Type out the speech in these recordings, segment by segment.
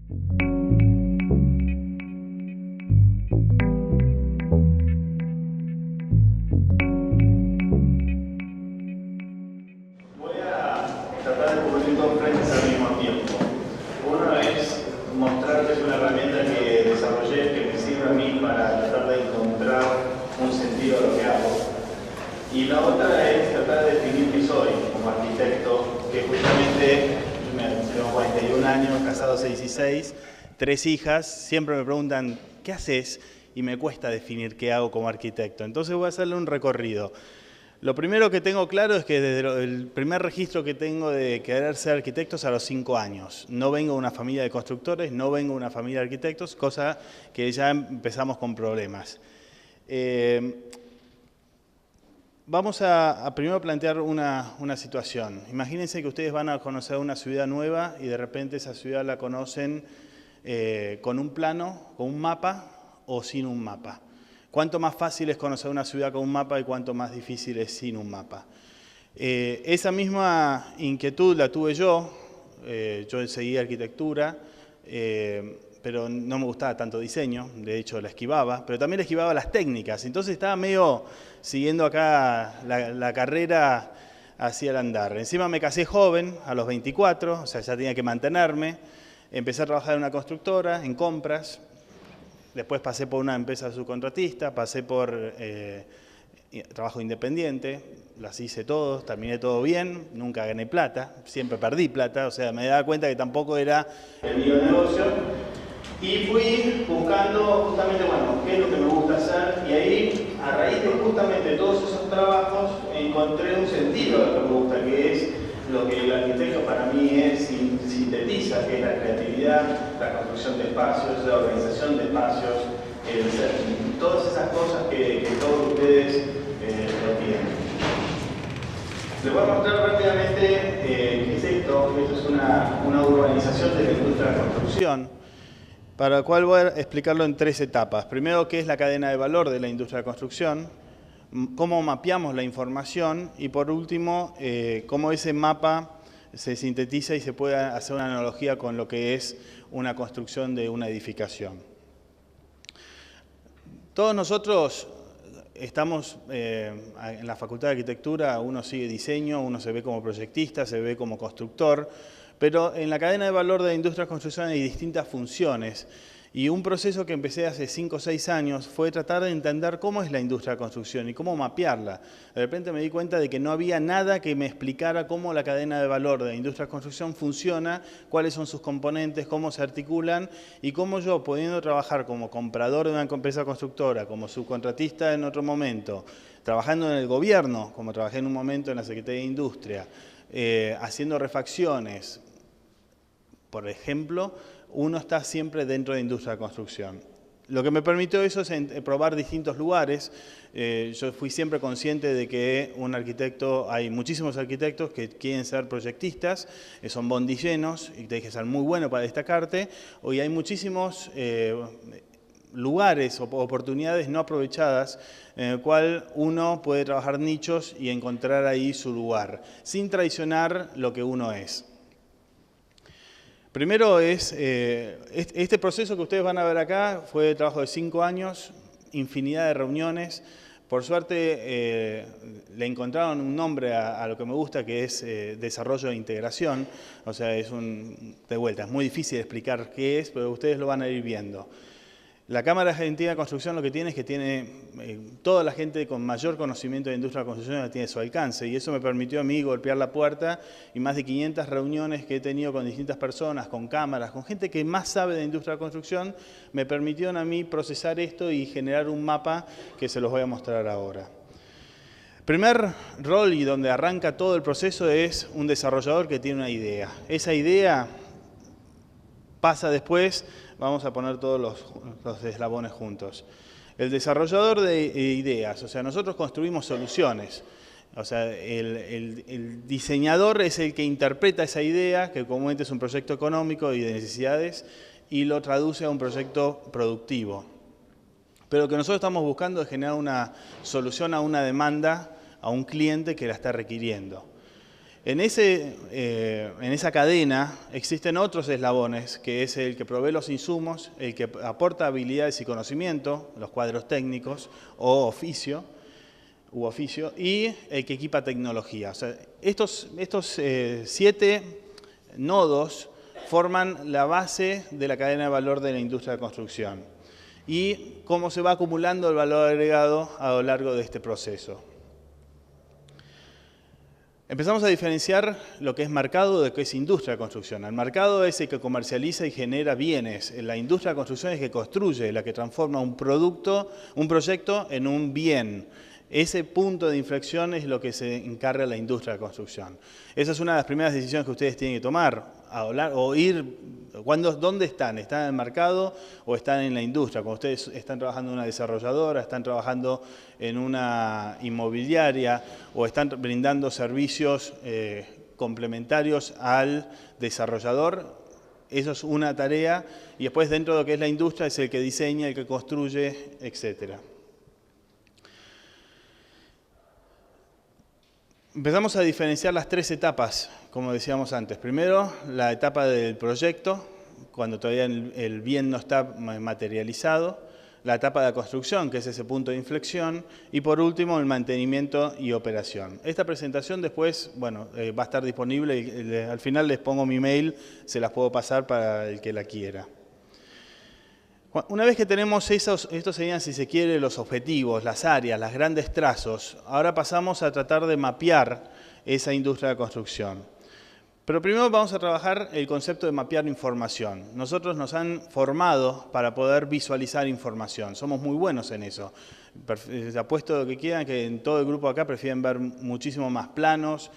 Voy a tratar de cubrir dos frentes al mismo tiempo. Uno es mostrarte una herramienta que desarrollé que me sirve a mí para tratar de encontrar un sentido a lo que hago. Y la otra es tratar de definir qué soy como arquitecto, que justamente tengo 41 años, casado hace 16, 3 hijas, siempre me preguntan ¿qué haces? Y me cuesta definir qué hago como arquitecto. Entonces voy a hacerle un recorrido. Lo primero que tengo claro es que desde el primer registro que tengo de querer ser arquitecto es a los 5 años. No vengo de una familia de constructores, no vengo de una familia de arquitectos, cosa que ya empezamos con problemas. Vamos a primero plantear una situación. Imagínense que ustedes van a conocer una ciudad nueva y de repente esa ciudad la conocen con un plano, con un mapa o sin un mapa. ¿Cuánto más fácil es conocer una ciudad con un mapa y cuánto más difícil es sin un mapa? Esa misma inquietud la tuve yo. Yo seguí arquitectura, pero no me gustaba tanto diseño, de hecho la esquivaba, pero también esquivaba las técnicas. Entonces estaba medio siguiendo acá la carrera hacia el andar. Encima me casé joven, a los 24, o sea, ya tenía que mantenerme. Empecé a trabajar en una constructora, en compras. Después pasé por una empresa subcontratista, pasé por trabajo independiente, las hice todos, terminé todo bien, nunca gané plata, siempre perdí plata, o sea, me daba cuenta que tampoco era el mío negocio. Y fui buscando justamente, bueno, qué es lo que me gusta hacer, y ahí, a raíz de justamente todos esos trabajos, encontré un sentido de lo que me gusta, que es lo que el arquitecto para mí sintetiza, que es la creatividad, la construcción de espacios, la organización de espacios, todas esas cosas que todos ustedes lo tienen. Les voy a mostrar rápidamente qué es esto. Esto es una urbanización de la industria de la construcción, para la cual voy a explicarlo en 3 etapas. Primero, qué es la cadena de valor de la industria de la construcción, cómo mapeamos la información y por último, cómo ese mapa se sintetiza y se puede hacer una analogía con lo que es una construcción de una edificación. Todos nosotros estamos en la Facultad de Arquitectura, uno sigue diseño, uno se ve como proyectista, se ve como constructor, pero en la cadena de valor de la industria de la construcción hay distintas funciones. Y un proceso que empecé hace 5 o 6 años fue tratar de entender cómo es la industria de la construcción y cómo mapearla. De repente me di cuenta de que no había nada que me explicara cómo la cadena de valor de la industria de la construcción funciona, cuáles son sus componentes, cómo se articulan y cómo yo, pudiendo trabajar como comprador de una empresa constructora, como subcontratista en otro momento, trabajando en el gobierno, como trabajé en un momento en la Secretaría de Industria, haciendo refacciones, por ejemplo, uno está siempre dentro de la industria de la construcción. Lo que me permitió eso es probar distintos lugares. Yo fui siempre consciente de que un arquitecto, hay muchísimos arquitectos que quieren ser proyectistas, son bondillenos y tienes que ser muy bueno para destacarte. Hoy hay muchísimos lugares o oportunidades no aprovechadas en el cual uno puede trabajar nichos y encontrar ahí su lugar, sin traicionar lo que uno es. Primero es, este proceso que ustedes van a ver acá fue de trabajo de 5 años, infinidad de reuniones. Por suerte le encontraron un nombre a lo que me gusta, que es desarrollo de integración. O sea, de vuelta, es muy difícil explicar qué es, pero ustedes lo van a ir viendo. La Cámara Argentina de Construcción lo que tiene es que tiene toda la gente con mayor conocimiento de la industria de la construcción la tiene a su alcance, y eso me permitió a mí golpear la puerta, y más de 500 reuniones que he tenido con distintas personas, con cámaras, con gente que más sabe de la industria de la construcción, me permitieron a mí procesar esto y generar un mapa que se los voy a mostrar ahora. Primer rol y donde arranca todo el proceso es un desarrollador que tiene una idea. Esa idea pasa después, vamos a poner todos los eslabones juntos. El desarrollador de ideas, o sea, nosotros construimos soluciones. O sea, el diseñador es el que interpreta esa idea, que comúnmente es un proyecto económico y de necesidades, y lo traduce a un proyecto productivo. Pero lo que nosotros estamos buscando es generar una solución a una demanda, a un cliente que la está requiriendo. En esa cadena existen otros eslabones, que es el que provee los insumos, el que aporta habilidades y conocimiento, los cuadros técnicos o oficio, y el que equipa tecnología. O sea, estos 7 nodos forman la base de la cadena de valor de la industria de construcción y cómo se va acumulando el valor agregado a lo largo de este proceso. Empezamos a diferenciar lo que es mercado de lo que es industria de construcción. El mercado es el que comercializa y genera bienes. La industria de construcción es la que construye, la que transforma un proyecto en un bien. Ese punto de inflexión es lo que se encarga la industria de construcción. Esa es una de las primeras decisiones que ustedes tienen que tomar. ¿Dónde están? ¿Están en el mercado o están en la industria? Cuando ustedes están trabajando en una desarrolladora, están trabajando en una inmobiliaria o están brindando servicios complementarios al desarrollador, eso es una tarea. Y después dentro de lo que es la industria es el que diseña, el que construye, etcétera. Empezamos a diferenciar las 3 etapas, como decíamos antes. Primero, la etapa del proyecto, cuando todavía el bien no está materializado. La etapa de la construcción, que es ese punto de inflexión. Y por último, el mantenimiento y operación. Esta presentación después, va a estar disponible. Al final les pongo mi mail, se las puedo pasar para el que la quiera. Una vez que tenemos estos serían, si se quiere, los objetivos, las áreas, los grandes trazos, ahora pasamos a tratar de mapear esa industria de construcción. Pero primero vamos a trabajar el concepto de mapear información. Nosotros nos han formado para poder visualizar información, somos muy buenos en eso. Les apuesto lo que quieran, que en todo el grupo acá prefieren ver muchísimo más planos,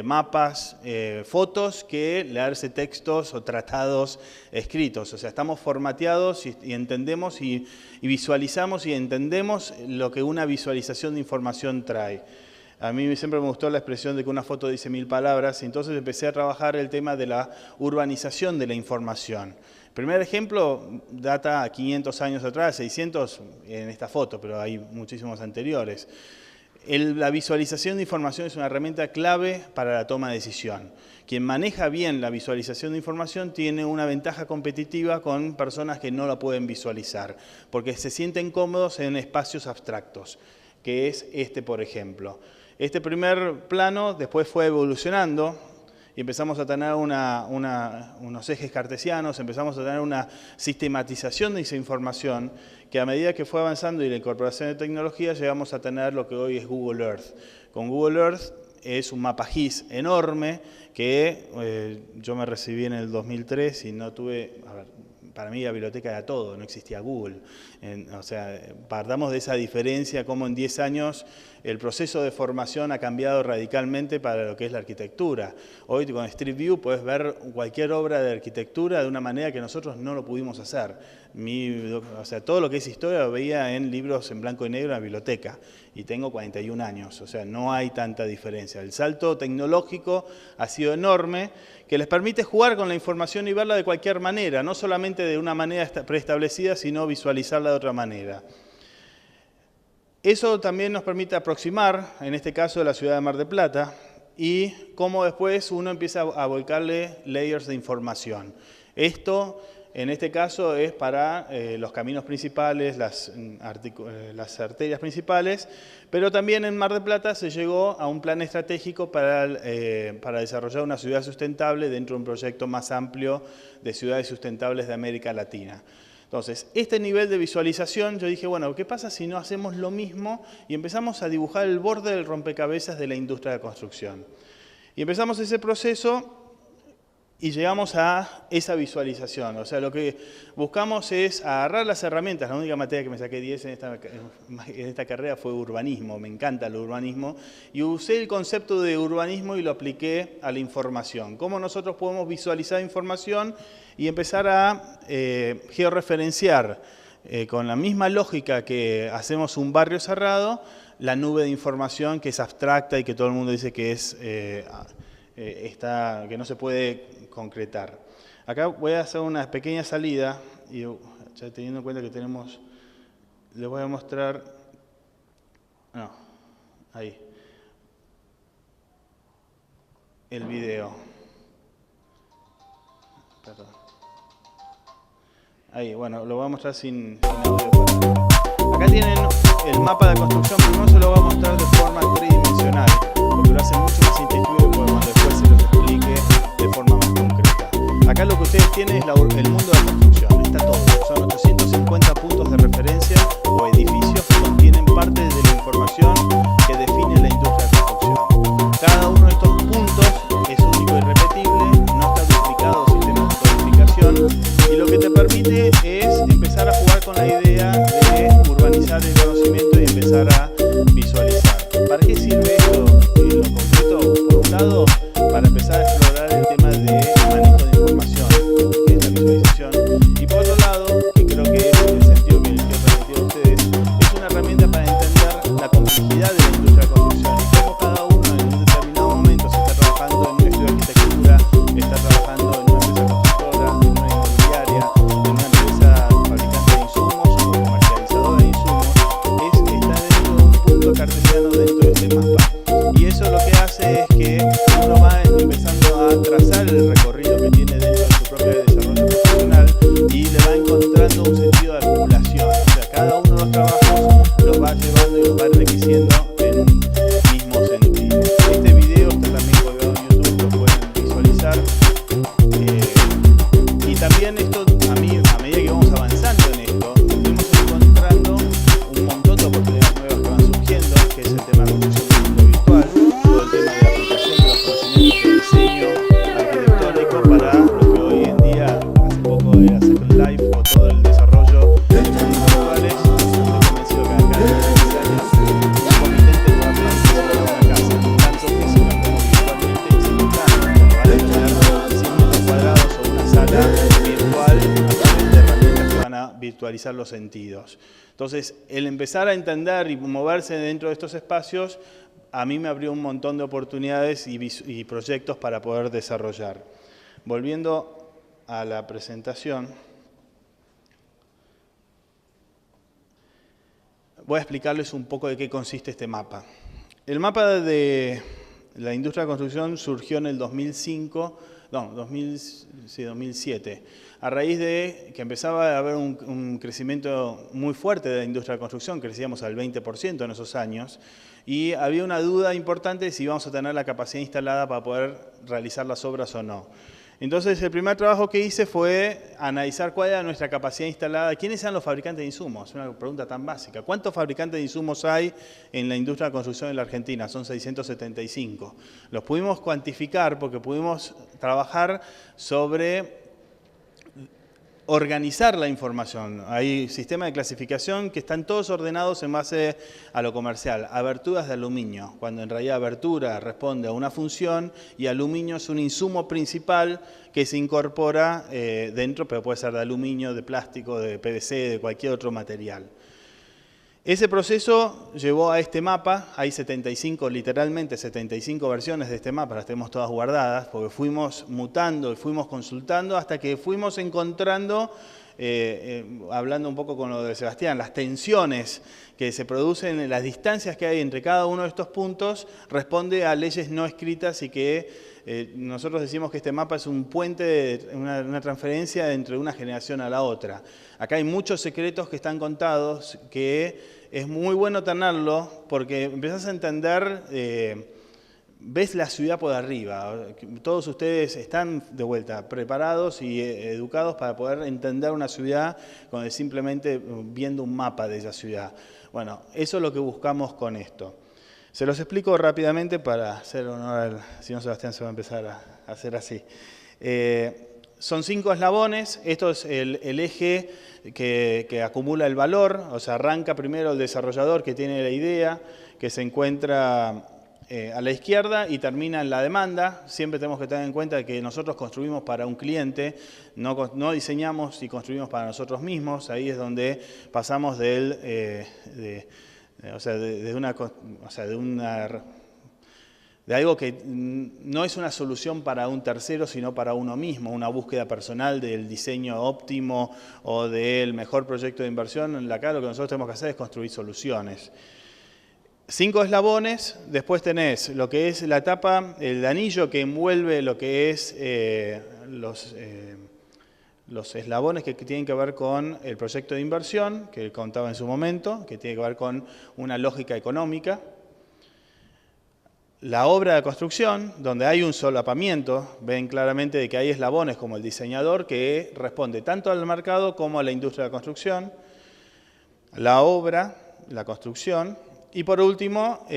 mapas, fotos, que leerse textos o tratados escritos. O sea, estamos formateados y entendemos y visualizamos y entendemos lo que una visualización de información trae. A mí siempre me gustó la expresión de que una foto dice 1000 palabras, y entonces empecé a trabajar el tema de la urbanización de la información. El primer ejemplo data a 500 años atrás, 600 en esta foto, pero hay muchísimos anteriores. La visualización de información es una herramienta clave para la toma de decisión. Quien maneja bien la visualización de información tiene una ventaja competitiva con personas que no la pueden visualizar, porque se sienten cómodos en espacios abstractos, que es este, por ejemplo. Este primer plano después fue evolucionando y empezamos a tener unos ejes cartesianos, empezamos a tener una sistematización de esa información que a medida que fue avanzando y la incorporación de tecnología llegamos a tener lo que hoy es Google Earth. Con Google Earth es un mapa GIS enorme que yo me recibí en el 2003 y no tuve... Para mí la biblioteca era todo, no existía Google. O sea, partamos de esa diferencia, cómo en 10 años el proceso de formación ha cambiado radicalmente para lo que es la arquitectura. Hoy con Street View puedes ver cualquier obra de arquitectura de una manera que nosotros no lo pudimos hacer. O sea, todo lo que es historia lo veía en libros en blanco y negro en la biblioteca. Y tengo 41 años, o sea, no hay tanta diferencia. El salto tecnológico ha sido enorme, que les permite jugar con la información y verla de cualquier manera, no solamente de una manera preestablecida, sino visualizarla de otra manera. Eso también nos permite aproximar, en este caso, la ciudad de Mar del Plata, y cómo después uno empieza a volcarle layers de información. Esto, en este caso, es para los caminos principales, las arterias principales, pero también en Mar del Plata se llegó a un plan estratégico para desarrollar una ciudad sustentable dentro de un proyecto más amplio de ciudades sustentables de América Latina. Entonces, este nivel de visualización, yo dije, bueno, ¿qué pasa si no hacemos lo mismo y empezamos a dibujar el borde del rompecabezas de la industria de construcción? Y empezamos ese proceso y llegamos a esa visualización. O sea, lo que buscamos es agarrar las herramientas. La única materia que me saqué 10 en esta carrera fue urbanismo, me encanta el urbanismo, y usé el concepto de urbanismo y lo apliqué a la información. Cómo nosotros podemos visualizar información y empezar a georreferenciar con la misma lógica que hacemos un barrio cerrado, la nube de información que es abstracta y que todo el mundo dice que es que no se puede concretar. Acá voy a hacer una pequeña salida y ya teniendo en cuenta que tenemos, les voy a mostrar, no, ahí. el video. Perdón. Ahí, bueno, lo voy a mostrar sin audio. Acá tienen el mapa de construcción, pero no se lo voy a mostrar de forma tridimensional, porque lo hace mucho más intuitivo cuando después se los explique de forma más concreta. Acá lo que ustedes tienen es el mundo de la construcción, está todo. Son 850 puntos de referencia o edificios que contienen parte de la información que define la industria de construcción. Cada uno de estos puntos es único y irrepetible, no está duplicado sistema de codificación, y lo que te permite es empezar a jugar con la idea de urbanizar el conocimiento y empezar a visualizar. ¿Para qué sirve esto en lo concreto? Por un lado, para empezar a explorar el tema de manejo de información, que es la visualización, y por otro lado, que creo que es el sentido que les quiero transmitir a ustedes, es una herramienta para entender la complejidad de la industria de construcción y cómo cada uno en un determinado momento se está trabajando en un estudio de arquitectura, está trabajando en una empresa constructora, en una inmobiliaria, en una empresa fabricante de insumos o comercializadora de insumos, está dentro de un punto cartesiano dentro de este mapa. Y eso lo que hace es que uno va empezando a trazar el recorrido que tiene dentro de su propio desarrollo profesional y le va encontrando un sentido de acumulación. O sea, cada uno de los trabajos los va llevando y los va enriqueciendo en un mismo sentido. Este video está también colgado en YouTube, lo pueden visualizar. Y también esto, a medida que vamos avanzando en esto, fuimos encontrando un montón de oportunidades nuevas que van surgiendo, que es el tema de construcción del mundo virtual, todo el tema de aplicación de los conocimientos de diseño arquitectónico para lo que hoy en día, hace poco era Second Life o todo el desarrollo de mundos virtuales. Estoy convencido que acá en 15 años un comitente va a participar en una casa, tanto física como virtualmente y simultáneamente. Van a tener 100 metros cuadrados o una sala virtual a través de herramientas que van a virtualizar los sentidos. Entonces, el empezar a entender y moverse dentro de estos espacios, a mí me abrió un montón de oportunidades y proyectos para poder desarrollar. Volviendo a la presentación, voy a explicarles un poco de qué consiste este mapa. El mapa de la industria de la construcción surgió en el 2007, a raíz de que empezaba a haber un crecimiento muy fuerte de la industria de la construcción, crecíamos al 20% en esos años, y había una duda importante de si íbamos a tener la capacidad instalada para poder realizar las obras o no. Entonces, el primer trabajo que hice fue analizar cuál era nuestra capacidad instalada. ¿Quiénes eran los fabricantes de insumos? Una pregunta tan básica. ¿Cuántos fabricantes de insumos hay en la industria de construcción en la Argentina? Son 675. Los pudimos cuantificar porque pudimos trabajar sobre organizar la información. Hay sistemas de clasificación que están todos ordenados en base a lo comercial. Aberturas de aluminio, cuando en realidad abertura responde a una función y aluminio es un insumo principal que se incorpora dentro, pero puede ser de aluminio, de plástico, de PVC, de cualquier otro material. Ese proceso llevó a este mapa. Hay 75, literalmente 75 versiones de este mapa, las tenemos todas guardadas, porque fuimos mutando y fuimos consultando hasta que fuimos encontrando, hablando un poco con lo de Sebastián, las tensiones que se producen, las distancias que hay entre cada uno de estos puntos, responde a leyes no escritas y que nosotros decimos que este mapa es un puente, una transferencia entre una generación a la otra. Acá hay muchos secretos que están contados, que es muy bueno tenerlo porque empezás a entender, ves la ciudad por arriba. Todos ustedes están de vuelta preparados y educados para poder entender una ciudad simplemente viendo un mapa de esa ciudad. Bueno, eso es lo que buscamos con esto. Se los explico rápidamente para hacer honor si no Sebastián se va a empezar a hacer así. Son 5 eslabones. Esto es el eje que acumula el valor. O sea, arranca primero el desarrollador que tiene la idea, que se encuentra a la izquierda y termina en la demanda. Siempre tenemos que tener en cuenta que nosotros construimos para un cliente, no diseñamos y construimos para nosotros mismos. Ahí es donde pasamos de algo que no es una solución para un tercero, sino para uno mismo, una búsqueda personal del diseño óptimo o del mejor proyecto de inversión. Acá lo que nosotros tenemos que hacer es construir soluciones. 5 eslabones, después tenés lo que es la tapa, el anillo que envuelve lo que es los eslabones que tienen que ver con el proyecto de inversión, que contaba en su momento, que tiene que ver con una lógica económica. La obra de construcción, donde hay un solapamiento, ven claramente de que hay eslabones como el diseñador que responde tanto al mercado como a la industria de la construcción. La obra, la construcción. Y por último,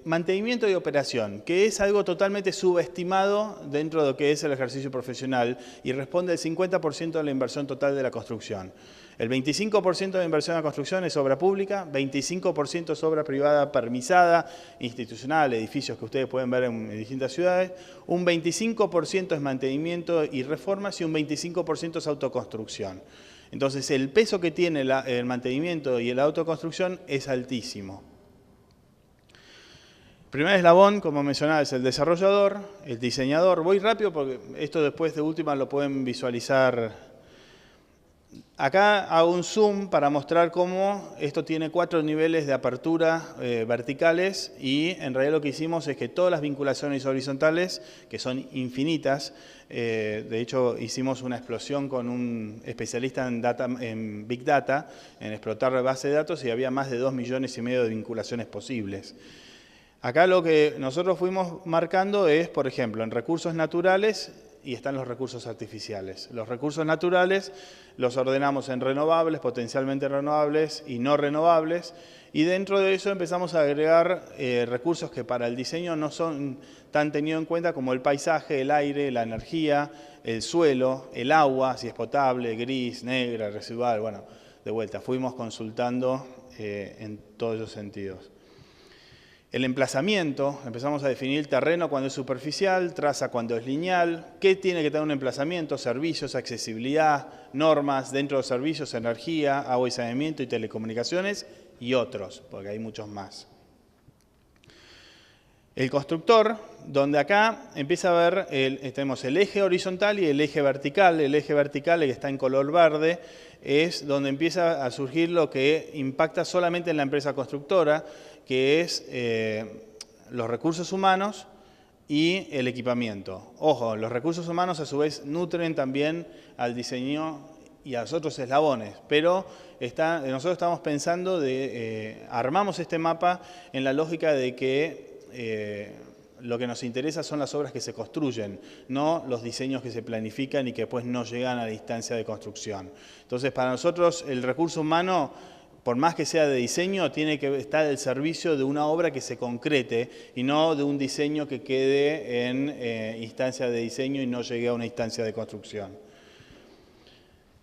mantenimiento y operación, que es algo totalmente subestimado dentro de lo que es el ejercicio profesional y responde al 50% de la inversión total de la construcción. El 25% de la inversión en la construcción es obra pública, 25% es obra privada permisada, institucional, edificios que ustedes pueden ver en distintas ciudades, un 25% es mantenimiento y reformas y un 25% es autoconstrucción. Entonces el peso que tiene el mantenimiento y la autoconstrucción es altísimo. El primer eslabón, como mencionaba, es el desarrollador, el diseñador. Voy rápido porque esto después de última lo pueden visualizar. Acá hago un zoom para mostrar cómo esto tiene 4 niveles de apertura verticales y en realidad lo que hicimos es que todas las vinculaciones horizontales, que son infinitas, de hecho hicimos una explosión con un especialista en Big Data, en explotar base de datos y había más de 2,5 millones de vinculaciones posibles. Acá lo que nosotros fuimos marcando es, por ejemplo, en recursos naturales y están los recursos artificiales. Los recursos naturales los ordenamos en renovables, potencialmente renovables y no renovables, y dentro de eso empezamos a agregar recursos que para el diseño no son tan tenidos en cuenta como el paisaje, el aire, la energía, el suelo, el agua, si es potable, gris, negra, residual. Bueno, de vuelta, fuimos consultando en todos esos sentidos. El emplazamiento, empezamos a definir el terreno cuando es superficial, traza cuando es lineal, qué tiene que tener un emplazamiento, servicios, accesibilidad, normas, dentro de los servicios, energía, agua y saneamiento y telecomunicaciones y otros, porque hay muchos más. El constructor, donde acá empieza a ver, tenemos el eje horizontal y el eje vertical. El eje vertical, el que está en color verde, es donde empieza a surgir lo que impacta solamente en la empresa constructora, que es los recursos humanos y el equipamiento. Ojo, los recursos humanos a su vez nutren también al diseño y a los otros eslabones, pero nosotros estamos pensando armamos este mapa en la lógica de que lo que nos interesa son las obras que se construyen, no los diseños que se planifican y que después no llegan a la instancia de construcción. Entonces, para nosotros el recurso humano, por más que sea de diseño, tiene que estar al servicio de una obra que se concrete y no de un diseño que quede en instancia de diseño y no llegue a una instancia de construcción.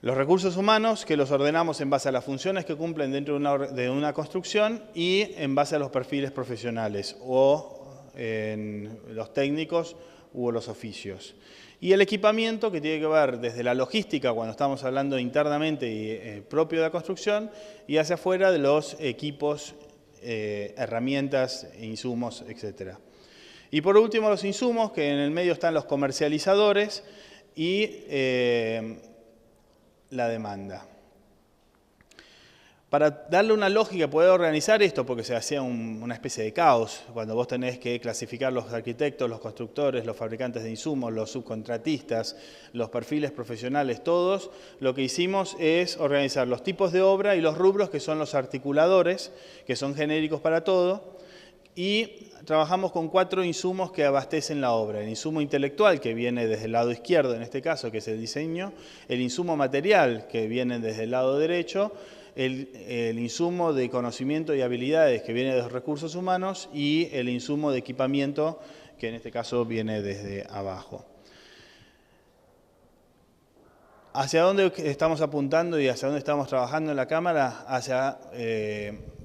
Los recursos humanos, que los ordenamos en base a las funciones que cumplen dentro de una construcción y en base a los perfiles profesionales o en los técnicos u los oficios. Y el equipamiento, que tiene que ver desde la logística, cuando estamos hablando internamente y propio de la construcción, y hacia afuera de los equipos, herramientas, insumos, etc. Y por último los insumos, que en el medio están los comercializadores y la demanda. Para darle una lógica, poder organizar esto, porque se hacía una especie de caos, cuando vos tenés que clasificar los arquitectos, los constructores, los fabricantes de insumos, los subcontratistas, los perfiles profesionales, todos, lo que hicimos es organizar los tipos de obra y los rubros que son los articuladores, que son genéricos para todo, y trabajamos con 4 insumos que abastecen la obra. El insumo intelectual, que viene desde el lado izquierdo, en este caso, que es el diseño, el insumo material, que viene desde el lado derecho, el insumo de conocimiento y habilidades que viene de los recursos humanos y el insumo de equipamiento que en este caso viene desde abajo. ¿Hacia dónde estamos apuntando y hacia dónde estamos trabajando en la Cámara? Hacia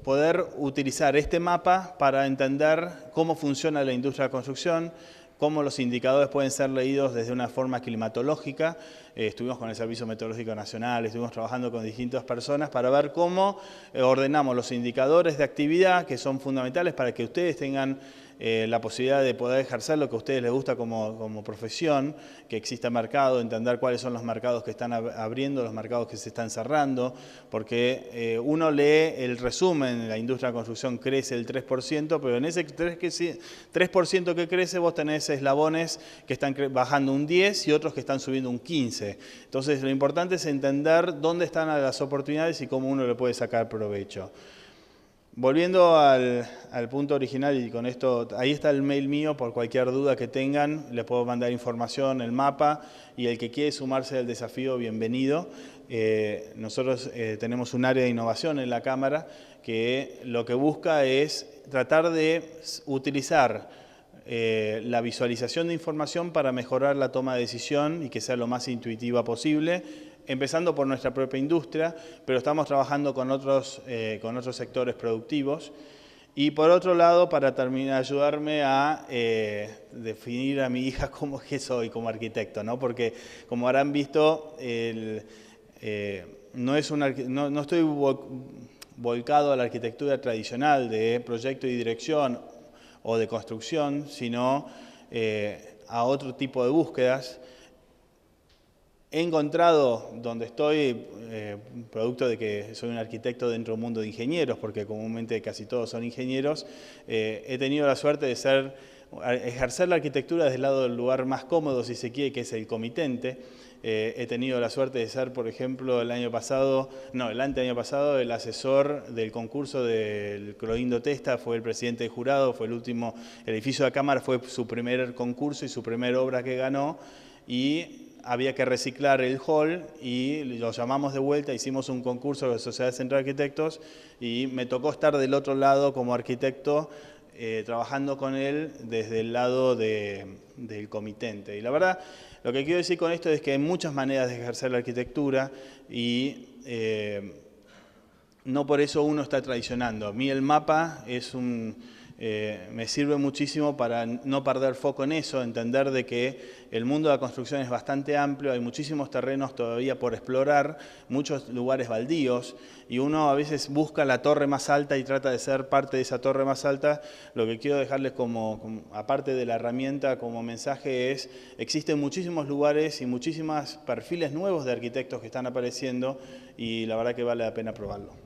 poder utilizar este mapa para entender cómo funciona la industria de la construcción, cómo los indicadores pueden ser leídos desde una forma climatológica. Estuvimos con el Servicio Meteorológico Nacional, estuvimos trabajando con distintas personas para ver cómo ordenamos los indicadores de actividad que son fundamentales para que ustedes tengan la posibilidad de poder ejercer lo que a ustedes les gusta como profesión, que exista mercado, entender cuáles son los mercados que están abriendo, los mercados que se están cerrando, porque uno lee el resumen, la industria de la construcción crece el 3%, pero en ese 3% que crece vos tenés eslabones que están bajando un 10 y otros que están subiendo un 15. Entonces lo importante es entender dónde están las oportunidades y cómo uno le puede sacar provecho. Volviendo al punto original, y con esto, ahí está el mail mío por cualquier duda que tengan, les puedo mandar información, el mapa, y el que quiere sumarse al desafío, bienvenido. Nosotros tenemos un área de innovación en la Cámara que lo que busca es tratar de utilizar la visualización de información para mejorar la toma de decisión y que sea lo más intuitiva posible, empezando por nuestra propia industria, pero estamos trabajando con otros sectores productivos. Y por otro lado, para terminar, ayudarme a definir a mi hija como que soy como arquitecto, ¿no? Porque como habrán visto, no estoy volcado a la arquitectura tradicional de proyecto y dirección o de construcción, sino a otro tipo de búsquedas. He encontrado donde estoy, producto de que soy un arquitecto dentro de un mundo de ingenieros, porque comúnmente casi todos son ingenieros, he tenido la suerte de ejercer la arquitectura desde el lado del lugar más cómodo, si se quiere, que es el comitente. He tenido la suerte de ser, por ejemplo, el anteaño pasado, el asesor del concurso del Clodindo Testa, fue el presidente de jurado, fue el último, el edificio de la Cámara fue su primer concurso y su primera obra que ganó, y había que reciclar el hall y lo llamamos de vuelta, hicimos un concurso de la Sociedad Central de Arquitectos y me tocó estar del otro lado como arquitecto, trabajando con él desde el lado del comitente. Y la verdad, lo que quiero decir con esto es que hay muchas maneras de ejercer la arquitectura y no por eso uno está traicionando. A mí el mapa me sirve muchísimo para no perder foco en eso, entender de que el mundo de la construcción es bastante amplio, hay muchísimos terrenos todavía por explorar, muchos lugares baldíos, y uno a veces busca la torre más alta y trata de ser parte de esa torre más alta. Lo que quiero dejarles aparte de la herramienta, como mensaje es, existen muchísimos lugares y muchísimos perfiles nuevos de arquitectos que están apareciendo y la verdad que vale la pena probarlo.